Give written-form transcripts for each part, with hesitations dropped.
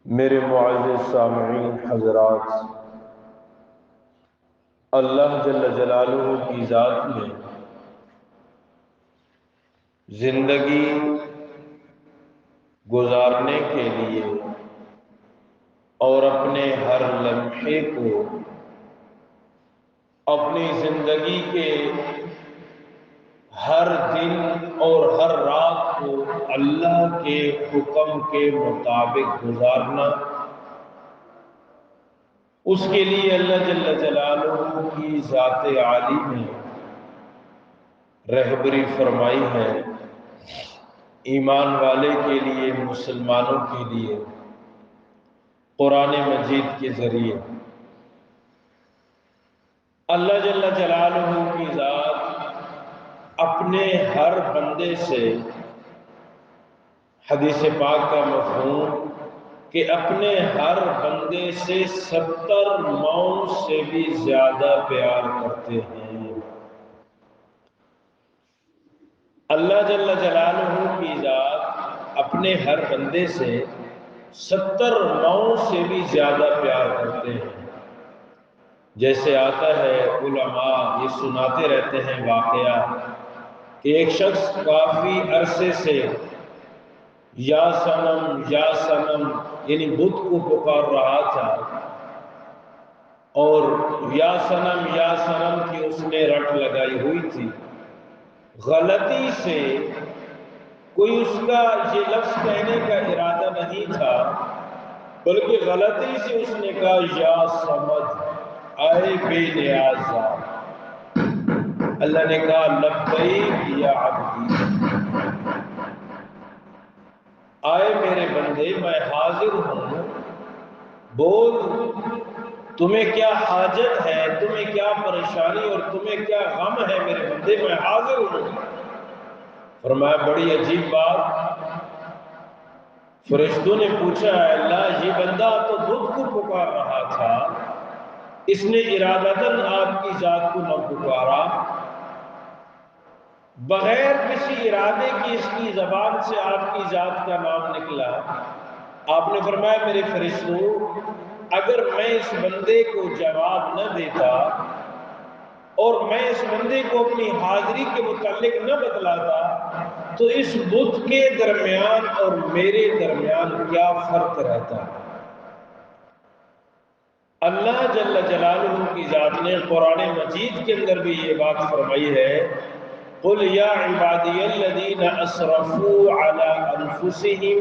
میرے معزز سامعین حضرات، اللہ جل جلالہ کی ذات میں زندگی گزارنے کے لیے اور اپنے ہر لمحے کو اپنی زندگی کے ہر دن اور ہر رات کو اللہ کے حکم کے مطابق گزارنا، اس کے لیے اللہ جل جلالہ کی ذات عالی نے رہبری فرمائی ہے۔ ایمان والے کے لیے، مسلمانوں کے لیے قرآن مجید کے ذریعے اللہ جل جلالہ کی ذات اپنے ہر بندے سے، حدیث پاک کا مفہوم کہ اپنے ہر بندے سے 70 ماؤں سے بھی زیادہ پیار کرتے ہیں۔ اللہ جل جلالہ کی ذات اپنے ہر بندے سے 70 ماؤں سے بھی زیادہ پیار کرتے ہیں۔ جیسے آتا ہے، علماء یہ سناتے رہتے ہیں واقعہ کہ ایک شخص کافی عرصے سے یا صنم یا صنم یعنی بت کو پکار رہا تھا، اور یا صنم کی اس نے رٹ لگائی ہوئی تھی۔ غلطی سے کوئی اس کا یہ لفظ کہنے کا ارادہ نہیں تھا، بلکہ غلطی سے اس نے کہا یا سمجھ، اے بے نیازا۔ اللہ نے کہا لبیک یا عبدی، آئے میرے بندے میں حاضر ہوں، بول تمہیں کیا حاجت ہے، تمہیں کیا پریشانی اور تمہیں کیا غم ہے میرے بندے، میں حاضر ہوں۔ فرمایا بڑی عجیب بات، فرشتوں نے پوچھا ہے اللہ یہ بندہ تو بدھ کو پکار رہا تھا، اس نے ارادتاً آپ کی ذات کو نہ پکارا، بغیر کسی ارادے کی اس کی زبان سے آپ کی ذات کا نام نکلا۔ آپ نے فرمایا میرے فرشتوں، اگر میں اس بندے کو جواب نہ دیتا اور میں اس بندے کو اپنی حاضری کے متعلق نہ بتلاتا تو اس بت کے درمیان اور میرے درمیان کیا فرق رہتا۔ اللہ جل جلالہ کی ذات نے قرآن مجید کے اندر بھی یہ بات فرمائی ہے، قل یا عبادی الذین اسرفوا علی انفسہم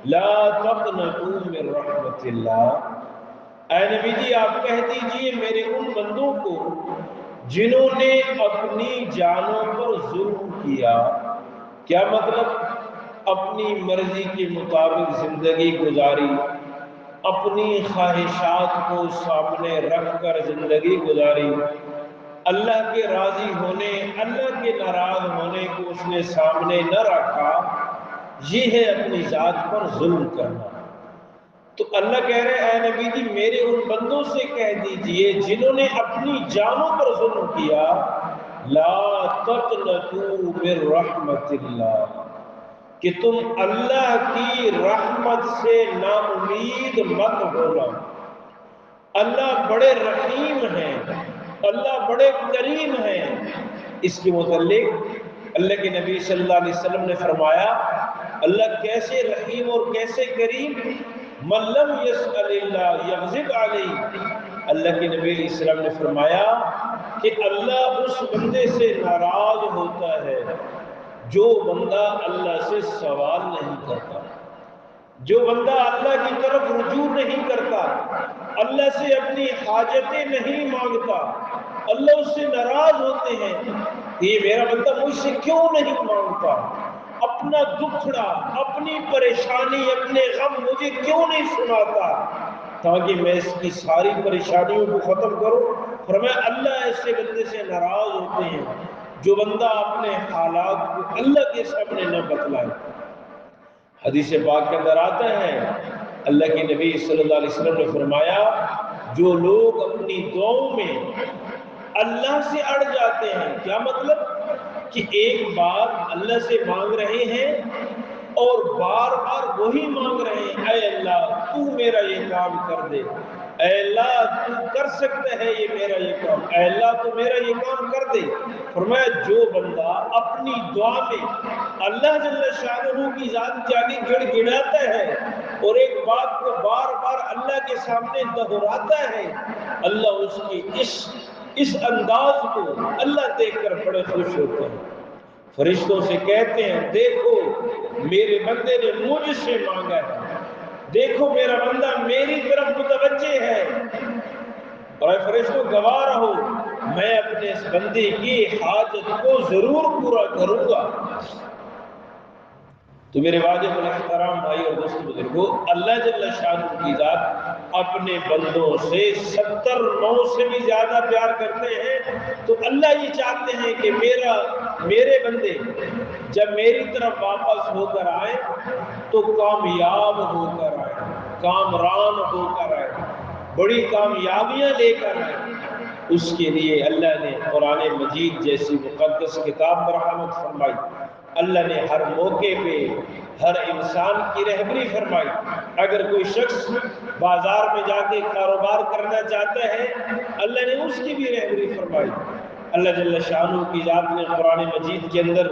لا تقنطوا من رحمت اللہ۔ اے نبی جی آپ کہہ دیجئے میرے ان بندوں کو جنہوں نے اپنی جانوں پر ظلم کیا۔ کیا مطلب؟ اپنی مرضی کے مطابق زندگی گزاری، اپنی خواہشات کو سامنے رکھ کر زندگی گزاری، اللہ کے راضی ہونے، اللہ کے ناراض ہونے کو اس نے سامنے نہ رکھا، یہ ہے اپنی ذات پر ظلم کرنا۔ تو اللہ کہہ رہے اے نبی جی میرے ان بندوں سے کہہ دیجئے جنہوں نے اپنی جانوں پر ظلم کیا، لا تقنطوا من رحمت اللہ، کہ تم اللہ کی رحمت سے نا امید مت ہونا۔ اللہ بڑے رحیم ہیں، اللہ بڑے کریم ہیں۔ اس کے متعلق اللہ کے نبی صلی اللہ علیہ وسلم نے فرمایا اللہ کیسے رحیم اور کیسے کریم، من لم یسأل اللہ یغضب علیہ۔ اللہ کے نبی علیہ السلام نے فرمایا کہ اللہ اس بندے سے ناراض ہوتا ہے جو بندہ اللہ سے سوال نہیں کرتا، جو بندہ اللہ کی طرف رجوع نہیں کرتا، اللہ سے اپنی حاجتیں نہیں مانگتا، اللہ اس سے ناراض ہوتے ہیں کہ یہ میرا بندہ مجھ سے کیوں نہیں مانگتا، اپنا دکھڑا، اپنی پریشانی، اپنے غم مجھے کیوں نہیں سناتا تاکہ میں اس کی ساری پریشانیوں کو ختم کروں۔ فرمایا اللہ ایسے بندے سے ناراض ہوتے ہیں جو بندہ اپنے حالات کو اللہ کے سامنے نہ بتلائے۔ حدیث پاک کے اندر آتا ہے اللہ کے نبی صلی اللہ علیہ وسلم نے فرمایا جو لوگ اپنی دعاؤں میں اللہ سے اڑ جاتے ہیں، کیا مطلب کہ ایک بات اللہ سے مانگ رہے ہیں اور بار بار وہی مانگ رہے ہیں، اے اللہ تو میرا یہ کام کر دے، اے اللہ تو کر سکتا ہے یہ میرا یہ کام، اے اللہ تو میرا یہ کام کر دے۔ فرمایا جو بندہ اپنی دعا میں اللہ جل شانہ کی ذات کے آگے گڑ گڑاتا ہے اور ایک بات کو بار بار اللہ کے سامنے دہراتا ہے، اللہ اس کی اس انداز کو اللہ دیکھ کر بڑے خوش ہوتے ہیں، فرشتوں سے کہتے ہیں دیکھو میرے بندے نے مجھ سے مانگا ہے، دیکھو میرا بندہ میری طرف متوجہ ہے، اور اے فرشتوں گواہ رہو میں اپنے اس بندے کی حاجت کو ضرور پورا کروں گا۔ تو میرے واجب الاحترام بھائی اور دوست بزرگوں، اللہ جل شانہ کی ذات اپنے بندوں سے 70 سے بھی زیادہ پیار کرتے ہیں، تو اللہ یہ چاہتے ہیں کہ میرے بندے جب میری طرف واپس ہو کر آئے تو کامیاب ہو کر آئے، کامران ہو کر آئے، بڑی کامیابیاں لے کر آئے۔ اس کے لیے اللہ نے قرآن مجید جیسی مقدس کتاب پر رحمت فرمائی، اللہ نے ہر موقع پہ ہر انسان کی رہبری فرمائی۔ اگر کوئی شخص بازار میں جا کے کاروبار کرنا چاہتا ہے، اللہ نے اس کی بھی رہبری فرمائی۔ اللہ جل شانہ کی ذات نے قرآن مجید کے اندر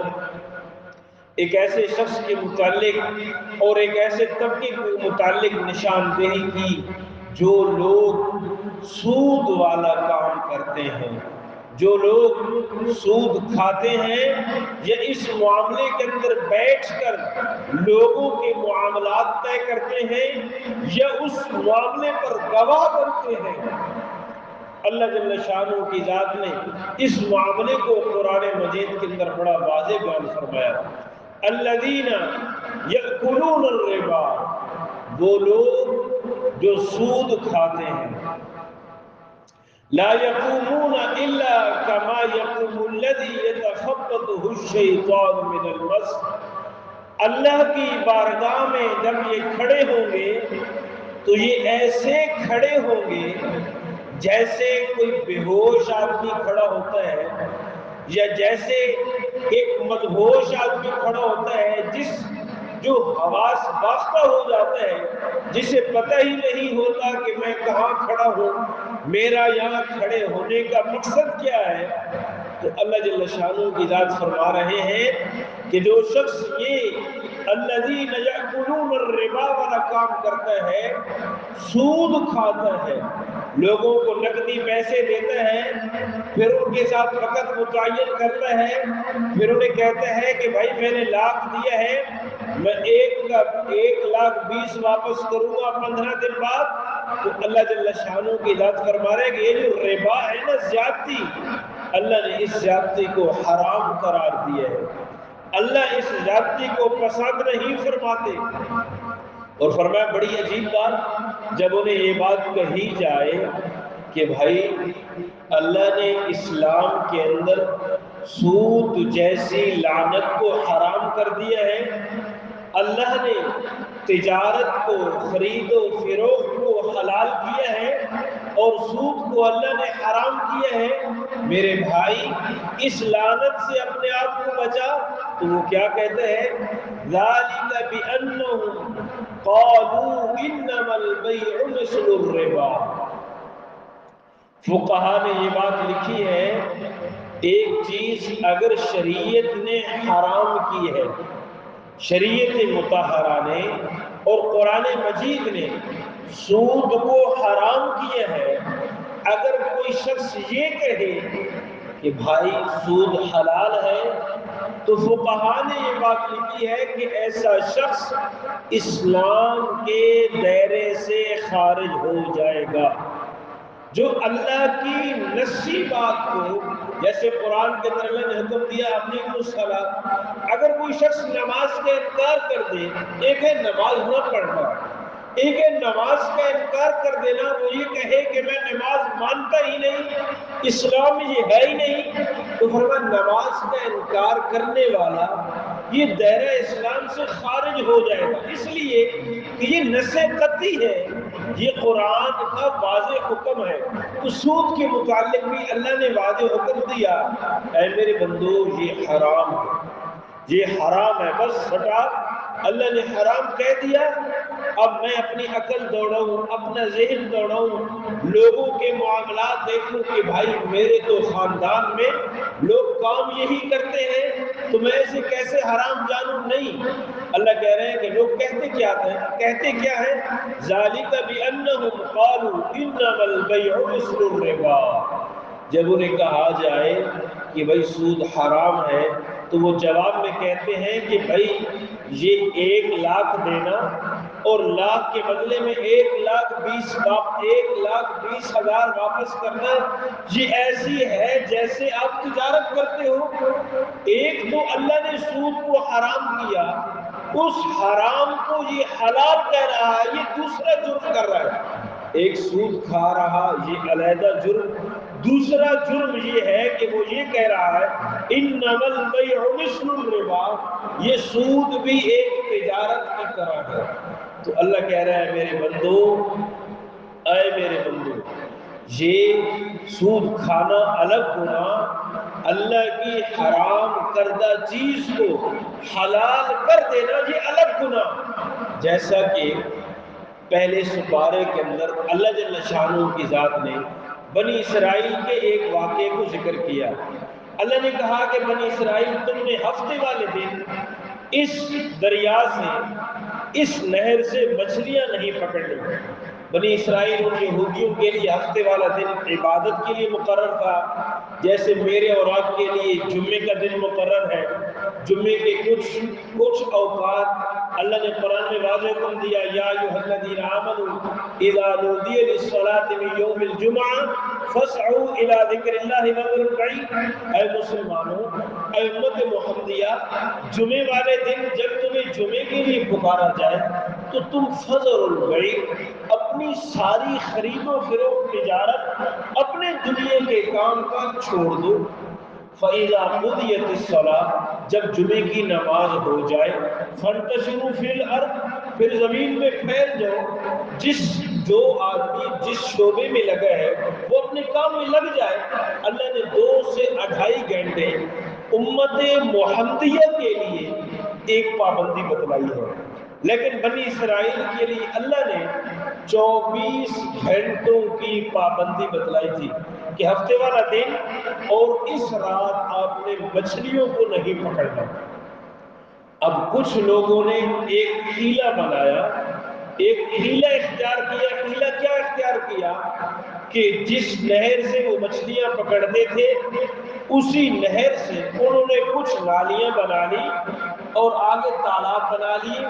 ایک ایسے شخص کے متعلق اور ایک ایسے طبقے کے متعلق نشاندہی کی جو لوگ سود والا کام کرتے ہیں، جو لوگ سود کھاتے ہیں یا اس معاملے کے اندر بیٹھ کر لوگوں کے معاملات طے کرتے ہیں یا اس معاملے پر گواہ بنتے ہیں۔ اللہ جل شانہ کی ذات نے اس معاملے کو قرآن مجید کے اندر بڑا واضح بیان فرمایا، الذین یأکلون الربا، وہ لوگ جو سود کھاتے ہیں، لا یقومون الا کما یقوم الذی یتخبطہ الشیطان من المس، اللہ کی بارگاہ میں جب یہ کھڑے ہوں گے تو یہ ایسے کھڑے ہوں گے جیسے کوئی بے ہوش آدمی کھڑا ہوتا ہے، یا جیسے ایک مدہوش آدمی کھڑا ہوتا ہے جو حواس باختہ ہو جاتا ہے، جسے پتہ ہی نہیں ہوتا کہ میں کہاں کھڑا ہوں، میرا یہاں کھڑے ہونے کا مقصد کیا ہے۔ تو اللہ جل شانہ کی ذات فرما رہے ہیں کہ جو شخص یہ الذین یأکلون الربا والا کام کرتا ہے، سود کھاتا ہے، لوگوں کو نقدی پیسے دیتا ہے، پھر ان کے ساتھ وقت متعین کرتا ہے، پھر انہیں کہتا ہے کہ بھائی میں نے 1,00,000 دیا ہے، میں 1,20,000 واپس کروں گا 15 دن بعد۔ تو اللہ جل شانہ کی ذات فرما رہے کہ یہ جو ربا ہے نا، زیادتی، اللہ نے اس زیادتی کو حرام قرار دیا ہے، اللہ اس زیادتی کو پسند نہیں فرماتے۔ اور فرمایا بڑی عجیب بات، جب انہیں یہ بات کہی جائے کہ بھائی اللہ نے اسلام کے اندر سود جیسی لعنت کو حرام کر دیا ہے، اللہ نے تجارت کو، خرید و فروخت کو حلال کیا ہے اور سود کو اللہ نے حرام کیا ہے، میرے بھائی اس لعنت سے اپنے آپ کو بچا۔ تو وہ کیا کہتے ہیں، ذَلِكَ بِأَنَّهُمْ قَالُوا إِنَّمَا الْبَيْعُ مِثْلُ الرِّبَا۔ فقہا نے یہ بات لکھی ہے، ایک چیز اگر شریعت نے حرام کی ہے، شریعت مطہرہ نے اور قرآن مجید نے سود کو حرام کیا ہے، اگر کوئی شخص یہ کہے کہ بھائی سود حلال ہے، تو فقہا نے یہ بات لکھی ہے کہ ایسا شخص اسلام کے دائرے سے خارج ہو جائے گا۔ جو اللہ کی نصی بات کو، جیسے قرآن کے اندر اللہ نے حکم دیا اقیموا الصلاۃ، اگر کوئی شخص نماز کا انکار کر دے، ایک ہے نماز نہ پڑھنا، ایک ہے نماز کا انکار کر دینا، وہ یہ کہے کہ میں نماز مانتا ہی نہیں، اسلام میں یہ ہے ہی نہیں، تو فرمایا نماز کا انکار کرنے والا یہ دائرہ اسلام سے خارج ہو جائے گا، اس لیے کہ یہ نص قطعی ہے، یہ قرآن کا واضح حکم ہے۔ تو سود کے متعلق بھی اللہ نے واضح حکم دیا، اے میرے بندو یہ حرام ہے، یہ حرام ہے، بس ہٹا اللہ نے حرام کہہ دیا، اب میں اپنی عقل دوڑاؤں، اپنا ذہن دوڑاؤں، لوگوں کے معاملات دیکھوں کہ بھائی میرے تو خاندان میں لوگ کام یہی کرتے ہیں تو میں اسے کیسے حرام جانوں؟ نہیں، اللہ کہہ رہے ہیں کہ لوگ کہتے کیا ہیں ذالک بانہم قالوا انما البیع مثل الربا، جب انہیں کہا جائے کہ بھائی سود حرام ہے تو وہ جواب میں کہتے ہیں کہ بھائی یہ 1,00,000 دینا اور لاکھ کے بدلے میں 1,20,000 واپس کرنا، یہ ایسی ہے جیسے آپ تجارت کرتے ہو۔ ایک تو اللہ نے سود کو حرام کیا، اس حرام کو یہ حلال کہہ رہا ہے، یہ دوسرا جرم کر رہا ہے۔ ایک سود کھا رہا یہ علیحدہ جرم، دوسرا جرم یہ ہے کہ وہ یہ کہہ رہا ہے انما البیع مثل الربا، یہ سود بھی ایک تجارت کی طرح ہے۔ تو اللہ کہہ رہا ہے میرے بندو، اے میرے بندو، یہ سود کھانا الگ گناہ، اللہ کی حرام کردہ چیز کو حلال کر دینا یہ الگ گناہ۔ جیسا کہ پہلے سپارے کے اندر اللہ جل شانہ کی ذات نے بنی اسرائیل کے ایک واقعے کو ذکر کیا۔ اللہ نے کہا کہ بنی اسرائیل تم نے ہفتے والے دن اس دریا سے، اس نہر سے مچھلیاں نہیں پکڑنی۔ بنی اسرائیل ان یہودیوں کے لیے ہفتے والا دن عبادت کے لیے مقرر تھا، جیسے میرے اور آپ کے لیے جمعے کا دن مقرر ہے۔ جمعے کے کچھ اوقات اللہ نے قرآن میں واضح حکم دیا، یا ایھا الذین آمنوا اذا نودی للصلاۃ من یوم الجمعہ فاسعوا الی ذکر اللہ وذروا البیع، اے مسلمانوں، اے امت محمدیہ، جمعے والے دن جب تمہیں جمعے کے لیے پکارا جائے تو تم فذروا البیع، اپنی ساری خرید و فروخت تجارت، اپنے دنیا کے کام کاج چھوڑ دو۔ فَإِذَا قُضِيَتِ الصَّلَاةُ، جب جمعے کی نماز ہو جائے، فَانْتَشِرُوا فِي الْأَرْضِ، پھر زمین میں پھیل جاؤ۔ جو آدمی جس شعبے میں لگا ہے وہ اپنے کام میں لگ جائے۔ اللہ نے 2 سے 2.5 گھنٹے امت محمدیہ کے لیے ایک پابندی بتلائی ہے، لیکن بنی اسرائیل کے لیے اللہ نے 24 گھنٹوں کی پابندی بتلائی تھی کہ ہفتے والا دن اور اس رات آپ نے مچھلیوں کو نہیں پکڑنا۔ اب کچھ لوگوں نے ایک حیلہ بنایا، ایک حیلہ اختیار کیا۔ حیلہ کیا اختیار کیا کہ جس نہر سے وہ مچھلیاں پکڑتے تھے اسی نہر سے انہوں نے کچھ نالیاں بنا لی اور آگے تالاب بنا لیے۔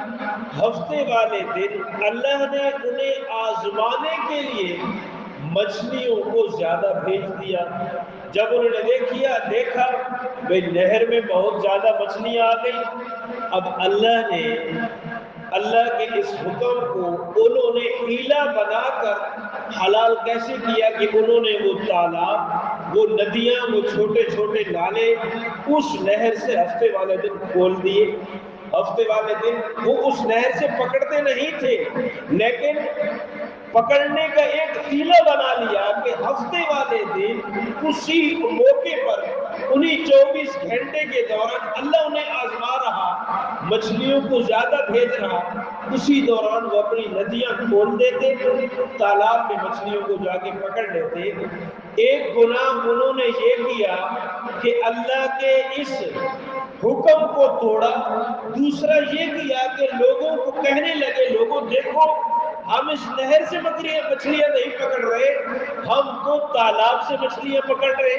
ہفتے والے دن اللہ نے انہیں آزمانے کے لیے مچھلیوں کو زیادہ بھیج دیا۔ جب انہوں نے دیکھا بھئی نہر میں بہت زیادہ مچھلیاں آ گئی، اب اللہ کے اس حکم کو انہوں نے حیلہ بنا کر حلال کیسے کیا کہ انہوں نے وہ تالاب، وہ ندیاں، وہ چھوٹے چھوٹے نالے اس نہر سے ہفتے والے دن کھول دیے۔ ہفتے والے دن وہ اس نہر سے پکڑتے نہیں تھے، لیکن پکڑنے کا ایک حیلہ بنا لیا کہ ہفتے والے دن اسی موقع پر انہی 24 گھنٹے کے دوران اللہ انہیں آزما رہا، مچھلیوں کو زیادہ بھیج رہا، اسی دوران وہ اپنی ندیاں کھول دیتے، تالاب میں مچھلیوں کو جا کے پکڑ لیتے۔ ایک گناہ انہوں نے یہ کیا کہ اللہ کے اس حکم کو توڑا، دوسرا یہ کیا کہ لوگوں کو کہنے لگے لوگوں دیکھو ہم اس نہر سے مچھلیاں نہیں پکڑ رہے، ہم تو تالاب سے مچھلیاں پکڑ رہے۔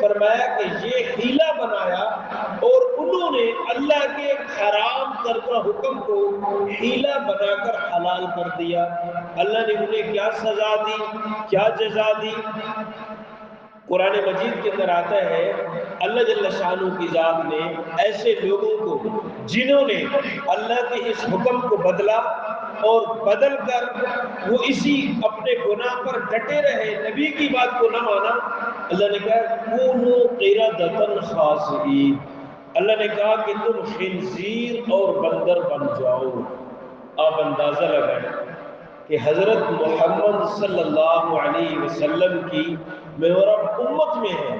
فرمایا کہ یہ حیلہ بنایا اور انہوں نے اللہ کے حرام کردہ حکم کو حیلہ بنا کر حلال کر دیا۔ اللہ نے انہیں کیا سزا دی، کیا جزا دی؟ قرآن مجید کے اندر آتا ہے اللہ جل شانہ کی ذات نے ایسے لوگوں کو جنہوں نے اللہ کے اس حکم کو بدلا اور بدل کر وہ اسی اپنے گناہ پر ڈٹے رہے، نبی کی بات کو نہ مانا، اللہ نے کہا کونوا قردۃ خاسئین، اللہ نے کہا کہ تم خنزیر اور بندر بن جاؤ۔ آپ اندازہ لگائیں کہ حضرت محمد صلی اللہ علیہ وسلم کی محرم امت میں ہے،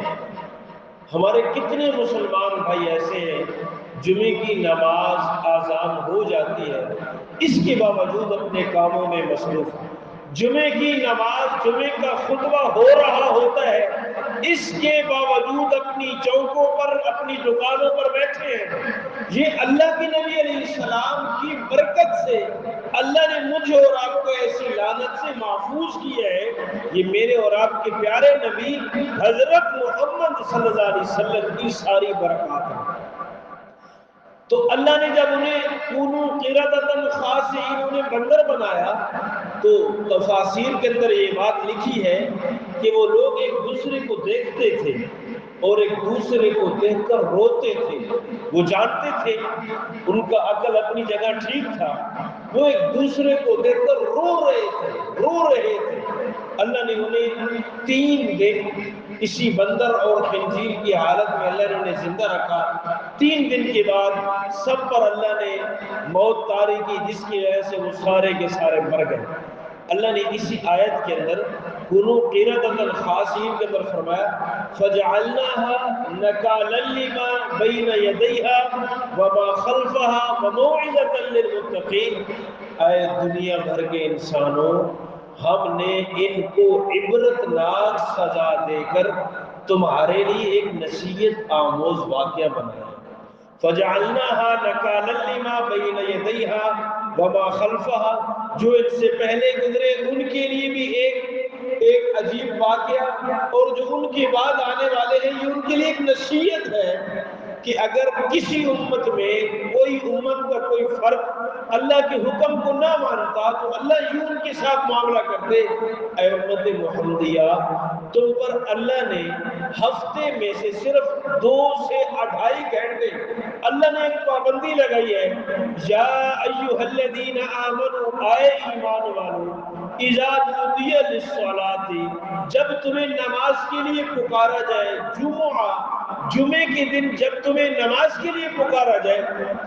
ہمارے کتنے مسلمان بھائی ایسے ہیں جمعے کی نماز اذان ہو جاتی ہے اس کے باوجود اپنے کاموں میں مصروف ہیں، جمعے کی نماز جمعے کا خطبہ ہو رہا ہوتا ہے اس کے باوجود اپنی چوکوں پر اپنی دکانوں پر بیٹھے ہیں۔ یہ اللہ کے نبی علیہ السلام کی برکت سے اللہ نے مجھے اور آپ کو ایسی لعنت سے محفوظ کیا ہے۔ یہ میرے اور آپ کے پیارے نبی حضرت محمد صلی اللہ علیہ وسلم کی ساری برکات ہے۔ تو اللہ نے جب انہیں کونوا قردۃ خاسئین انہیں بندر بنایا تو تفاسیر کے اندر یہ بات لکھی ہے کہ وہ لوگ ایک دوسرے کو دیکھتے تھے اور ایک دوسرے کو دیکھ کر روتے تھے۔ وہ جانتے تھے ان کا عقل اپنی جگہ ٹھیک تھا، وہ ایک دوسرے کو دیکھ کر رو رہے تھے۔ اللہ نے انہیں 3 دن اسی بندر اور خنزیر کی حالت میں اللہ نے انہیں زندہ رکھا۔ 3 دن کے بعد سب پر اللہ نے موت طاری کی جس کی وجہ سے وہ سارے کے سارے مر گئے۔ اللہ نے اسی آیت کے اندر کونوا قردۃ خاسئین کے اندر فرمایا فجعلناها نکالا لما بین یدیہا وما خلفہا وموعظۃ للمتقین۔ اے دنیا بھر کے انسانوں، ہم نے ان کو عبرتناک سزا دے کر تمہارے لیے ایک نصیحت آموز واقعہ بنایا۔ فجعلناها نکالا لما بین یدیہا وما خلفہا، جو ان سے پہلے گزرے ان کے لیے بھی ایک عجیب واقعہ، اور جو ان کے بعد آنے والے ہیں یہ ان کے لیے ایک نصیحت ہے کہ اگر کسی امت میں کوئی امت کا کوئی فرد اللہ کے حکم کو نہ مانتا تو اللہ یوں ان کے ساتھ معاملہ کرتے۔ اے امت محمدیہ، تم پر اللہ نے ہفتے میں سے صرف 2 سے 2.5 گھنٹے اللہ نے ایک پابندی لگائی ہے۔ یا ایھا الذین آمنوا، اے ایمان والو، اذا نودی للصلاۃ، جب تمہیں نماز کے لیے پکارا جائے، جمعے کے دن جب تمہیں نماز کے لیے پکارا جائے،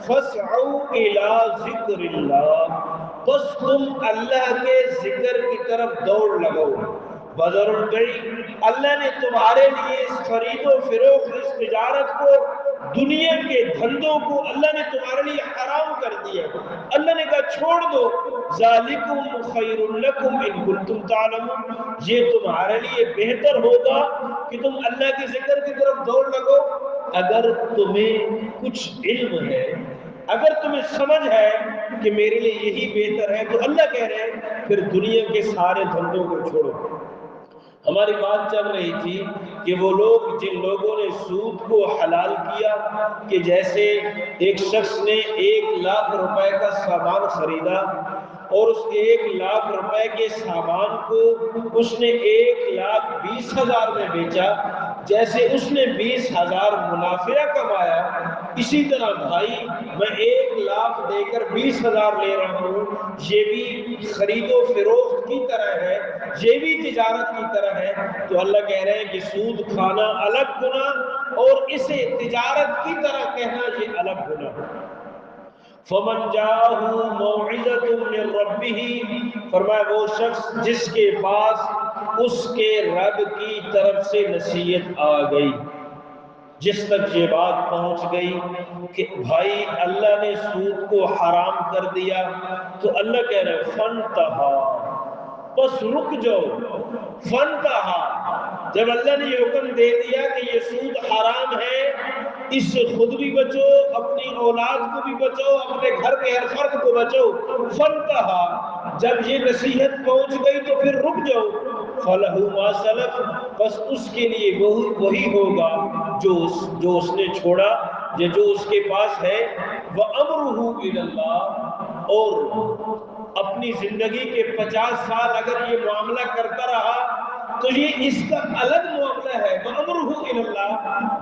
فاسعوا الی ذکر اللہ، بس تم اللہ کے ذکر کی طرف دوڑ لگاؤ۔ بدر البیع، اللہ نے تمہارے لیے اس خرید و فروخت، اس تجارت کو، دنیا کے دھندوں کو اللہ نے تمہارے لیے حرام کر دیا۔ اللہ نے کہا چھوڑ دو، ذالکم خیر لکم ان کنتم تعلمون، یہ تمہارے لیے بہتر ہوگا کہ تم اللہ کے ذکر کی طرف دوڑ لگو اگر تمہیں کچھ علم ہے، اگر تمہیں سمجھ ہے کہ میرے لیے یہی بہتر ہے۔ تو اللہ کہہ رہے ہیں پھر دنیا کے سارے دھندوں کو چھوڑو۔ ہماری بات چل رہی تھی کہ وہ لوگ جن لوگوں نے سود کو حلال کیا، کہ جیسے ایک شخص نے 1 لاکھ روپے کا سامان خریدا اور اس 1 لاکھ روپے کے سامان کو اس نے 1,20,000 میں بیچا، جیسے اس نے 20,000 منافع کمایا، اسی طرح بھائی میں 1 لاکھ دے کر 20,000 لے رہا ہوں، یہ بھی خرید و فروخت کی طرح ہے، یہ بھی تجارت کی طرح ہے۔ تو اللہ کہہ رہے ہیں کہ سود کھانا الگ گناہ اور اسے تجارت کی طرح کہنا یہ الگ گناہ۔ فمن جاءہ موعظۃ من ربہ، فرمایا وہ شخص جس کے پاس اس کے رب کی طرف سے نصیحت آ گئی، جس تک یہ بات پہنچ گئی کہ بھائی اللہ نے سود کو حرام کر دیا، تو اللہ کہہ رہے فانتہا، بس رک جاؤ۔ فانتہا، جب اللہ نے یہ حکم دے دیا کہ یہ سود حرام ہے، اس سے خود بھی بچو، اپنی اولاد کو بھی بچو، اپنے گھر کے ہر فرد کو بچو۔ فانتہا، جب یہ نصیحت پہنچ گئی تو پھر رک جاؤ۔ فَلَهُ مَا سَلَفَ، بس اس کے لیے وہی ہوگا جو اس نے چھوڑا یا جو اس کے پاس ہے۔ وَأَمْرُهُ إِلَى اللَّهِ، اور اپنی زندگی کے 50 سال اگر یہ معاملہ کرتا رہا تو یہ اس کا الگ معاملہ ہے۔ وَأَمْرُهُ إِلَى اللَّهِ،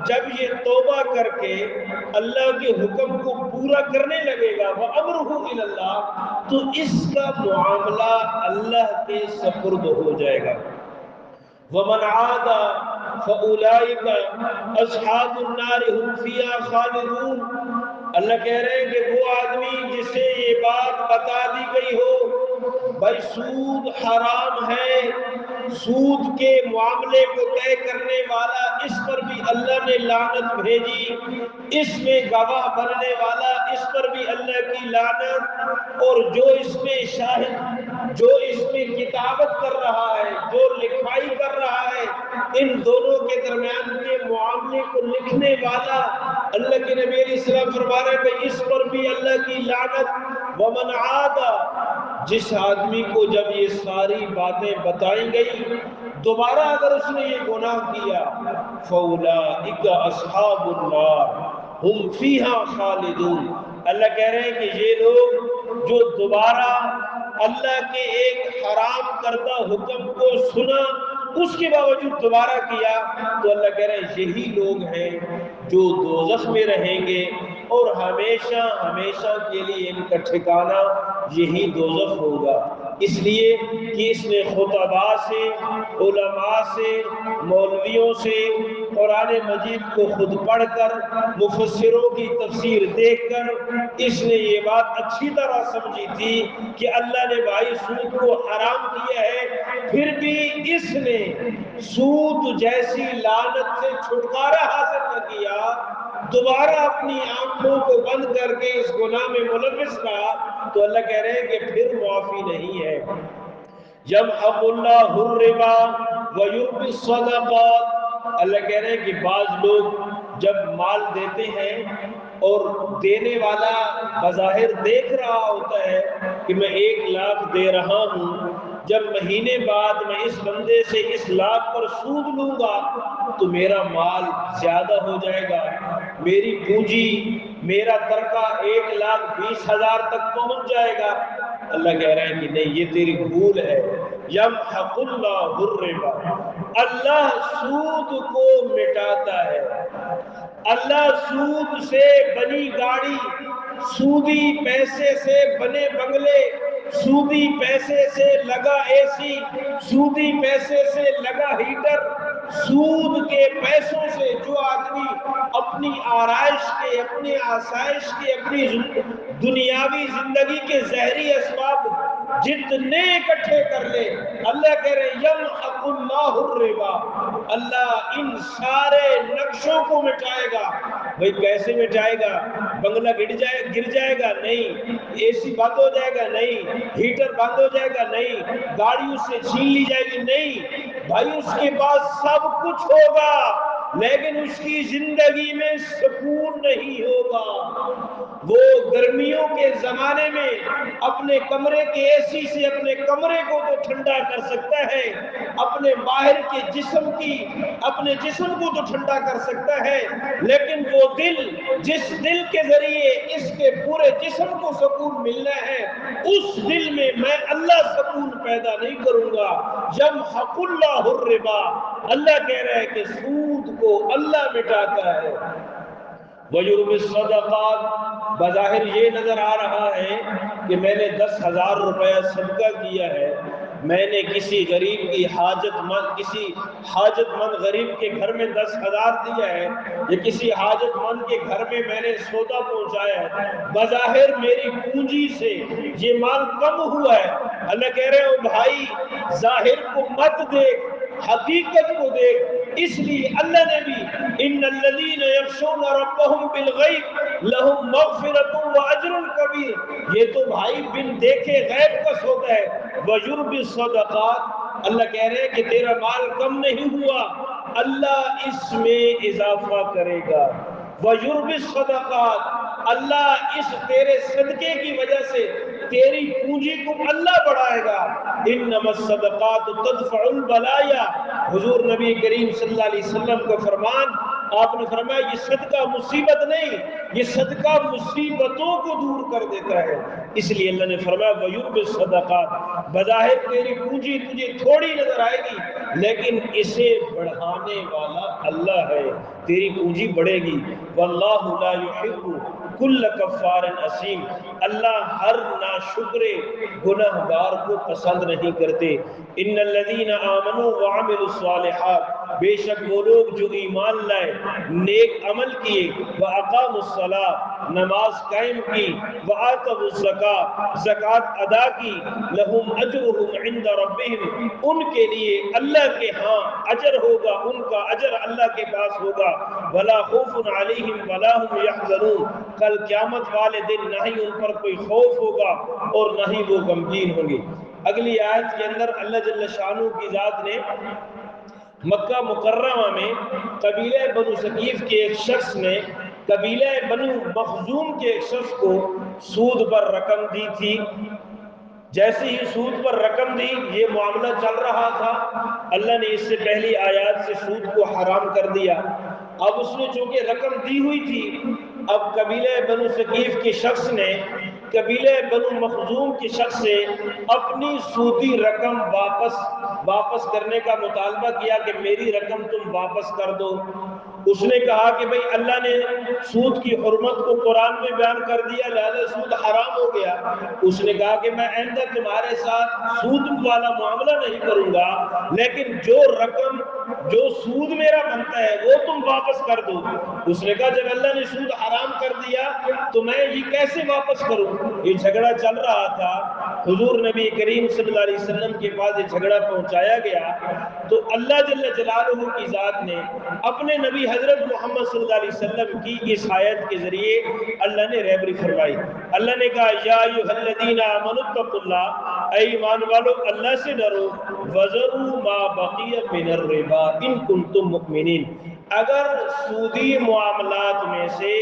جب یہ توبہ کر کے اللہ کے حکم کو پورا کرنے لگے گا، وَأَمْرُهُ إِلَى اللَّهِ، تو اس کا معاملہ اللہ کے سپرد ہو جائے گا۔ وَمَنْ عَادَ فَأُولَئِكَ أَصْحَابُ النَّارِ هُمْ فِيهَا خَالِدُونَ۔ اللہ کہہ رہے ہیں کہ وہ آدمی جسے یہ بات بتا دی گئی ہو بھائی سود حرام ہے، سود کے معاملے کو طے کرنے والا، اس پر بھی اللہ نے لعنت بھیجی، اس میں گواہ بننے والا، اس پر بھی اللہ کی لعنت، اور جو اس میں شاہد، جو اس میں کتابت کر رہا ہے، جو لکھائی کر رہا ہے، ان دونوں کے درمیان کے معاملے کو لکھنے والا، اللہ کے نبی علیہ السلام فرما رہے ہیں کہ اس پر بھی اللہ کی لعنت۔ ومن عاد، جس آدمی کو جب یہ ساری باتیں بتائی گئی دوبارہ اگر اس نے یہ گناہ کیا، فَأُولَئِكَ أَصْحَابُ النَّارِ هُمْ فِيهَا خَالِدُونَ، اللہ کہہ رہے ہیں کہ یہ لوگ جو دوبارہ اللہ کے ایک حرام کردہ حکم کو سنا اس کے باوجود دوبارہ کیا، تو اللہ کہہ رہے ہیں یہی لوگ ہیں جو دوزخ میں رہیں گے اور ہمیشہ ہمیشہ کے لیے ان کا ٹھکانہ یہی دوزخ ہوگا۔ اس لیے کہ اس نے خطباء سے، علماء سے، مولویوں سے قرآن مجید کو خود پڑھ کر، مفسروں کی تفسیر دیکھ کر اس نے یہ بات اچھی طرح سمجھی تھی کہ اللہ نے بھائی سود کو حرام کیا ہے، پھر بھی اس نے سود جیسی لعنت سے چھٹکارا حاصل نہ کیا، دوبارہ اپنی آنکھوں کو بند کر کے اس گناہ میں ملوث رہا، تو اللہ کہہ رہے ہیں کہ پھر معافی نہیں ہے۔ یمحق اللہ الربا ویربی الصدقات، اللہ کہہ رہے ہیں کہ بعض لوگ جب مال دیتے ہیں اور دینے والا بظاہر دیکھ رہا ہوتا ہے کہ میں 1,00,000 دے رہا ہوں، جب مہینے بعد میں اس بندے سے اس لاکھ پر سود لوں گا تو میرا مال زیادہ ہو جائے گا، میری پونجی، میرا ترکہ 1,20,000 تک پہنچ جائے گا۔ اللہ کہہ رہے ہیں کہ نہیں، یہ تیری بھول ہے۔ یمحق اللہ الربا، اللہ سود کو مٹاتا ہے، اللہ سود سے بنی گاڑی، سودی پیسے سے بنے بنگلے، سودی پیسے سے لگا اے سی، سودی پیسے سے لگا ہیٹر، سود کے پیسوں سے جو آدمی اپنی آرائش کے، اپنی آسائش کے، اپنی دنیاوی زندگی کے زہری اسباب جتنے اکٹھے کر لے، اللہ کہہ رہے ہیں یمحق اللہ الربا، اللہ ان سارے نقشوں کو مٹائے گا۔ بھئی کیسے مٹائے گا؟ بنگلہ گر جائے گا؟ نہیں۔ اے سی بند ہو جائے گا؟ نہیں۔ ہیٹر بند ہو جائے گا؟ نہیں۔ گاڑی اس سے چھین لی جائے گی؟ نہیں۔ بھائی اس کے پاس سب کچھ ہوگا لیکن اس کی زندگی میں سکون نہیں ہوگا۔ وہ گرمیوں کے زمانے میں اپنے کمرے کے اے سی سے اپنے کمرے کو تو ٹھنڈا کر سکتا ہے، اپنے باہر کے جسم کی، اپنے جسم کو تو ٹھنڈا کر سکتا ہے، لیکن وہ دل، جس دل کے ذریعے اس کے پورے جسم کو سکون ملنا ہے، اس دل میں میں اللہ سکون پیدا نہیں کروں گا۔ یمحق اللہ الربا، اللہ کہہ رہا ہے کہ سود کو اللہ مٹاتا ہے۔ وَيُرْبِي الصَّدَقَاتِ، بظاہر یہ نظر آ رہا ہے کہ میں نے 10,000 روپیہ صدقہ کیا ہے، میں نے کسی غریب کی کسی حاجت مند غریب کے گھر میں 10,000 دیا ہے، یا کسی حاجت مند کے گھر میں میں نے سودا پہنچایا ہے، بظاہر میری پونجی سے یہ مال کم ہوا ہے۔ اللہ کہہ رہے ہو بھائی ظاہر کو مت دیکھ، حقیقت کو دیکھ۔ اس لیے اللہ نے بھی ان الذین یخشون ربهم بالغیب لہم مغفرۃ واجر کبیر، یہ تو بھائی بن دیکھے غیب کا سودا ہے۔ وَيُرْبِي الصَّدَقَاتِ، اللہ کہہ رہے ہیں کہ تیرا مال کم نہیں ہوا، اللہ اس میں اضافہ کرے گا۔ وَيُرْبِي الصَّدَقَاتِ، اللہ اس تیرے صدقے کی وجہ سے تیری پونجی کو اللہ بڑھائے گا۔ انما الصدقات تدفع البلایا، حضور نبی کریم صلی اللہ علیہ وسلم کا فرمان، آپ نے فرمایا یہ صدقہ مصیبت نہیں، یہ صدقہ مصیبتوں کو دور کر دیتا ہے۔ اس لیے اللہ نے فرمایا وَيُرْبِي الصَّدَقَاتِ، بظاہر تیری پونجی تجھے تھوڑی نظر آئے گی لیکن اسے بڑھانے والا اللہ ہے، تیری پونجی بڑھے گی۔ واللہ لا يحب کل کفار اثیم، اللہ ہر ناشکر گنہگار کو پسند نہیں کرتے۔ ان الذین آمنوا وعملوا الصالحات بے شک وہ لوگ جو ایمان لائے، نیک عمل کیے، وَأَقَامُوا الصَّلَاةَ نماز قائم کی، وَآتَوُا الزَّکَاةَ زکوٰۃ ادا کی، لَهُمْ أَجْرُهُمْ عِنْدَ رَبِّهِمْ ان کے لیے اللہ کے ہاں اجر ہوگا، ان کا اجر اللہ کے پاس ہوگا، وَلَا خَوْفٌ عَلَيْهِمْ وَلَا هُمْ يَحْزَنُونَ کل قیامت والے دن نہ ہی ان پر کوئی خوف ہوگا اور نہ ہی وہ غمگین ہوں گے۔ اگلی آیت کے اندر اللہ جل شانہ کی ذات نے مکہ مکرمہ میں قبیلہ بنو ثقیف کے ایک شخص نے قبیلہ بنو مخزوم کے ایک شخص کو سود پر رقم دی تھی۔ جیسے ہی سود پر رقم دی، یہ معاملہ چل رہا تھا، اللہ نے اس سے پہلی آیات سے سود کو حرام کر دیا۔ اب اس نے چونکہ رقم دی ہوئی تھی، اب قبیلہ بنو ثقیف کے شخص نے قبیلہ بنو مخزوم کے شخص سے اپنی سودی رقم واپس کرنے کا مطالبہ کیا کہ میری رقم تم واپس کر دو۔ اس نے کہا کہ بھئی اللہ نے سود کی حرمت کو قرآن میں بیان کر دیا، لہذا سود حرام ہو گیا۔ اس نے کہا کہ میں آئندہ تمہارے ساتھ سود والا معاملہ نہیں کروں گا، لیکن جو سود میرا بنتا ہے وہ تم واپس کر دو۔ اس نے کہا جب اللہ نے سود حرام کر دیا تو میں یہ کیسے واپس کروں؟ یہ جھگڑا چل رہا تھا، حضور نبی کریم صلی اللہ علیہ وسلم کے پاس یہ جھگڑا پہنچایا گیا تو اللہ جل جلالہ کی ذات نے اپنے نبی حضرت محمد صلی اللہ علیہ وسلم کی اس آیت کے ذریعے اللہ نے رہبری فرمائی۔ اللہ نے کہا یا ایھا الذین آمنوا اتقوا اللہ، اے ایمان والو اللہ سے ڈرو، وذروا ما بقی من الربا ان کنتم مؤمنین، اگر سودی معاملات میں سے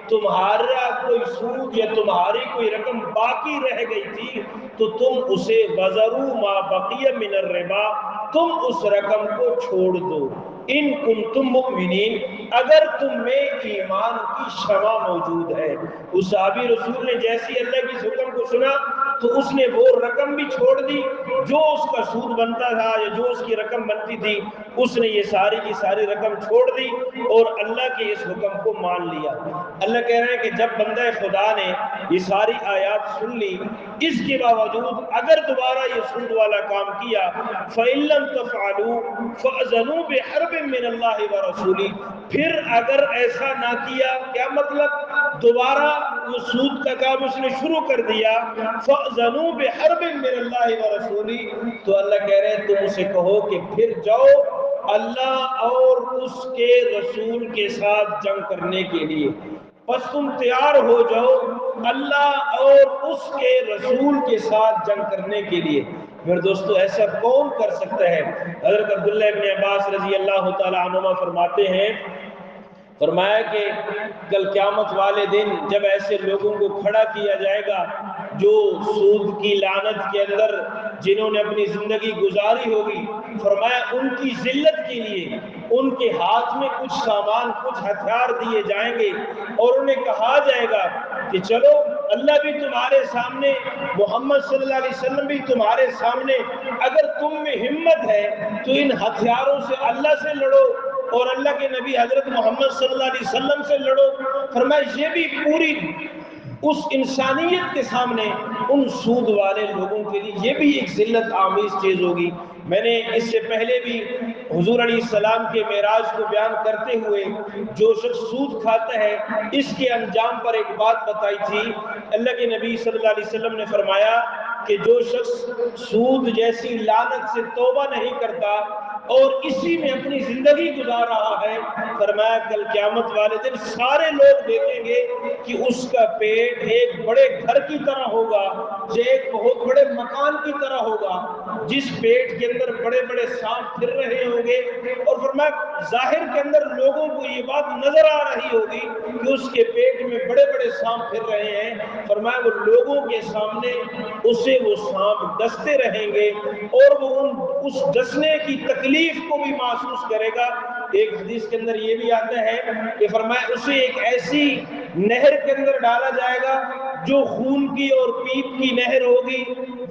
تمہارا کوئی سود یا تمہاری کوئی رقم باقی رہ گئی تھی تو تم اسے وذروا ما بقی من الربا، تم اس رقم کو چھوڑ دو، ان کنتم مؤمنین، اگر تم میں ایمان کی شمع موجود ہے۔ اس صحابی رسول نے جیسی اللہ کی حکم کو سنا تو اس نے وہ رقم بھی چھوڑ دی جو اس کا سود بنتا تھا یا جو اس کی رقم بنتی تھی، اس نے یہ ساری کی ساری رقم چھوڑ دی اور اللہ کے اس حکم کو مان لیا۔ اللہ کہہ رہے ہیں کہ جب بندہ خدا نے یہ ساری آیات سن لی، اس کے باوجود اگر دوبارہ یہ سود والا کام کیا، فَإِن لَّمْ تَفْعَلُوا فَأْذَنُوا بِحَرْبٍ مِّنَ اللَّهِ وَرَسُولِهِ، پھر اگر ایسا نہ کیا، کیا مطلب دوبارہ وہ سود کا کام اس نے شروع کر دیا، فَأْذَنُوا بِحَرْبٍ مِّنَ اللَّهِ وَرَسُولِهِ، تو اللہ کہہ رہے ہیں تم اسے کہو کہ پھر جاؤ اللہ اور اس کے رسول کے ساتھ جنگ کرنے کے لیے، بس تم تیار ہو جاؤ اللہ اور اس کے رسول کے ساتھ جنگ کرنے کے لیے۔ میرے دوستو ایسا کون کر سکتا ہے؟ حضرت عبداللہ ابن عباس رضی اللہ تعالی عنہما فرماتے ہیں، فرمایا کہ کل قیامت والے دن جب ایسے لوگوں کو کھڑا کیا جائے گا جو سود کی لعنت کے اندر جنہوں نے اپنی زندگی گزاری ہوگی، فرمایا ان کی ذلت کے لیے ان کے ہاتھ میں کچھ سامان، کچھ ہتھیار دیے جائیں گے اور انہیں کہا جائے گا کہ چلو اللہ بھی تمہارے سامنے، محمد صلی اللہ علیہ وسلم بھی تمہارے سامنے، اگر تم میں ہمت ہے تو ان ہتھیاروں سے اللہ سے لڑو اور اللہ کے نبی حضرت محمد صلی اللہ علیہ وسلم سے لڑو۔ فرمایا یہ بھی پوری اس انسانیت کے سامنے ان سود والے لوگوں کے لیے یہ بھی ایک ذلت آمیز چیز ہوگی۔ میں نے اس سے پہلے بھی حضور علیہ السلام کے معراج کو بیان کرتے ہوئے جو شخص سود کھاتا ہے اس کے انجام پر ایک بات بتائی تھی۔ اللہ کے نبی صلی اللہ علیہ وسلم نے فرمایا کہ جو شخص سود جیسی لعنت سے توبہ نہیں کرتا اور اسی میں اپنی زندگی گزار رہا ہے، فرمایا کل قیامت والے دن سارے لوگ دیکھیں گے کہ اس کا پیٹ ایک بڑے گھر کی طرح ہوگا، یہ ایک بہت بڑے مکان کی طرح ہوگا جس پیٹ کے اندر بڑے بڑے سانپ پھر رہے ہوں گے، اور فرمایا ظاہر کے اندر لوگوں کو یہ بات نظر آ رہی ہوگی کہ اس کے پیٹ میں بڑے بڑے سانپ پھر رہے ہیں۔ فرمایا وہ لوگوں کے سامنے اسے وہ سانپ ڈستے رہیں گے اور وہ اس ڈسنے کی تکلیف کو بھی محسوس کرے گا۔ ایک حدیث کے اندر یہ بھی آتا ہے کہ فرمایا اسے ایک ایسی نہر کے اندر ڈالا جائے گا جو خون کی اور پیپ کی نہر ہوگی،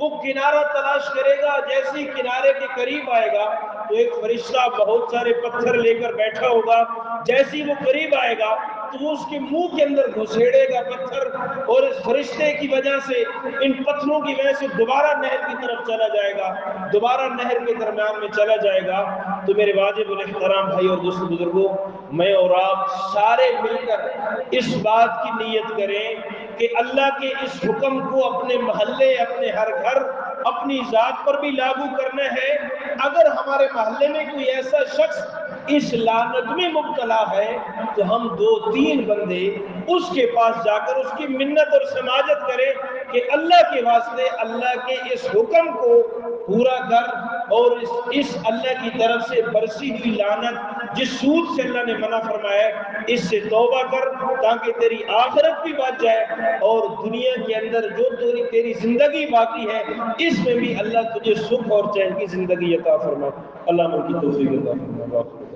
وہ کنارہ تلاش کرے گا، جیسے ہی کنارے کے قریب آئے گا تو ایک فرشتہ بہت سارے پتھر لے کر بیٹھا ہوگا، جیسے ہی وہ قریب آئے گا تو وہ اس کے منہ کے اندر گھسیڑے گا پتھر، اور اس فرشتے کی وجہ سے، ان پتھروں کی وجہ سے دوبارہ نہر کی طرف چلا جائے گا، دوبارہ نہر کے درمیان میں چلا جائے گا۔ تو میرے واجب الاحترام بھائی اور دوست بزرگوں، میں اور آپ سارے مل کر اس بات کی نیت کریں کہ اللہ کے اس حکم کو اپنے محلے، اپنے ہر گھر، اپنی ذات پر بھی لاگو کرنا ہے۔ اگر ہمارے محلے میں کوئی ایسا شخص اس لعنت میں مبتلا ہے تو ہم 2-3 بندے اس کے پاس جا کر اس کی منت اور سماجت کریں کہ اللہ کے واسطے اللہ کے اس حکم کو پورا کر، اور اس اللہ کی طرف سے برسی ہوئی لعنت جس سود سے اللہ نے منع فرمایا ہے، اس سے توبہ کر تاکہ تیری آخرت بھی بچ جائے، اور دنیا کے اندر جو تیری زندگی باقی ہے اس میں بھی اللہ تجھے سکھ اور چین کی زندگی عطا فرمائے۔ اللہ مجھ کی توفیق عطا فرمائے۔